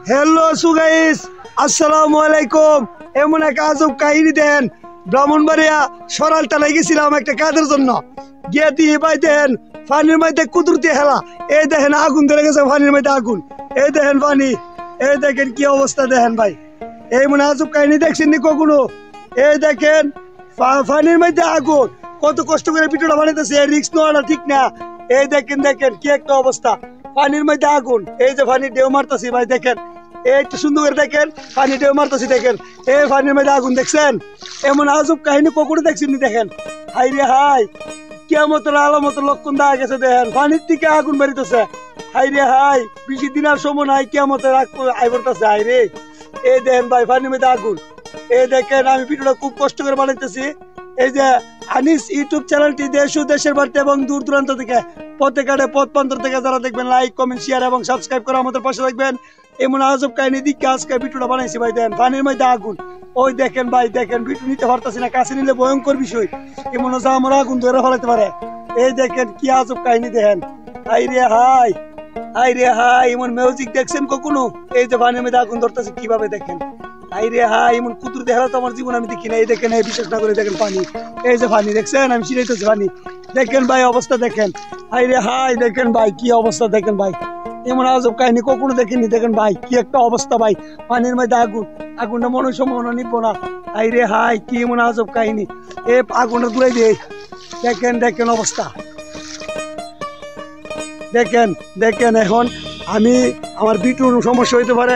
Hello সুগাইস, আসসালামু আলাইকুম। এমন এক আজব কাহিনী দেন, ব্রাহ্মণবাড়িয়া সরাল টালাই গেছিলাম একটা কাজের জন্য। গিয়ে দিয়ে ভাই দেন পানির মধ্যে কুদরতি হেলা। এই দেখেন আগুন ধরে গেছে পানির মধ্যে আগুন। এই দেখেন পানি, এই দেখেন কি অবস্থা দেখেন ভাই। এই মনে আজব কাহিনী দেখছেন নি কখনো? এই দেখেন পানির মধ্যে আগুন, কত কষ্ট করে পিঠোটা বানাইতেছে, রিস্ক নেওয়াটা ঠিক না। এই দেখেন দেখেন কি একটা অবস্থা, পানির মধ্যে আগুন। এই যে পানির ঢেউ মারতেছি ভাই, দেখেন একটু সুন্দর করে দেখেন, পানি ঢেউ মারতেছি দেখেন। এই পানির মধ্যে আগুন দেখছেন? এমন আজব কাহিনী কখনো দেখছেন নি? দেখেন হাই রে হাই, কিয়ামতের আলামতের লক্ষণ দেখা গেছে। দেখেন পানির থেকে আগুন বেরিতেছে। হাই রে হাই, বেশি দিন আর সময় নাই, কিয়ামতের আই পড়তেছে। হাই রে, এই দেখেন ভাই পানির মধ্যে আগুন। এই দেখেন আমি ভিডিওটা খুব কষ্ট করে বানাইতেছি। এই যে আনিস ইউটিউব চ্যানেলটি দেশ ও দেশের বাড়িতে এবং দূর দূরান্ত থেকে পথে ঘাটে পথ প্রান্তর থেকে যারা দেখবেন, লাইক কমেন্ট শেয়ার এবং সাবস্ক্রাইব করে আমাদের পাশে থাকবেন। এমন আজব কাহিনী দিকে আজকে ভিডিওটা বানাইছি ভাই। দেন পানির মধ্যে আগুন, ওই দেখেন ভাই দেখেন, ভিডিও নিতে পারতাছি না, কাছে নিলে ভয়ঙ্কর বিষয়। এমন হচ্ছে আমার আগুন ধরে ফেলাতে পারে। এই দেখেন কি আজব কাহিনী দেখেন। হাই রে হাই, হাই রে হাই, এমন মিউজিক দেখছেন কখনো? এই যে পানির মধ্যে আগুন ধরতেছে কিভাবে দেখেন। হাই রে হাই, এমন কুতুর দেখা তো আমার জীবন আমি দেখি না। এই দেখেন, এই বিশেষ না করে দেখেন পানি, এই যে পানি দেখছেন, আমি ছিড়াইতেছি পানি। দেখেন ভাই অবস্থা দেখেন। হাই রে হাই, দেখেন ভাই কি অবস্থা দেখেন ভাই। এমন আজব কাহিনী কখনো দেখেননি। দেখেন ভাই কি একটা অবস্থা ভাই, পানির মধ্যে আগুন, আগুনটা মনে সময় নিব না। হাই রে হাই, কি এমন আজব কাহিনী। এ আগুনটা দূরে দিয়ে দেখেন, দেখেন অবস্থা দেখেন। দেখেন এখন আমি আমার বিটুর সমস্যা হইতে পারে,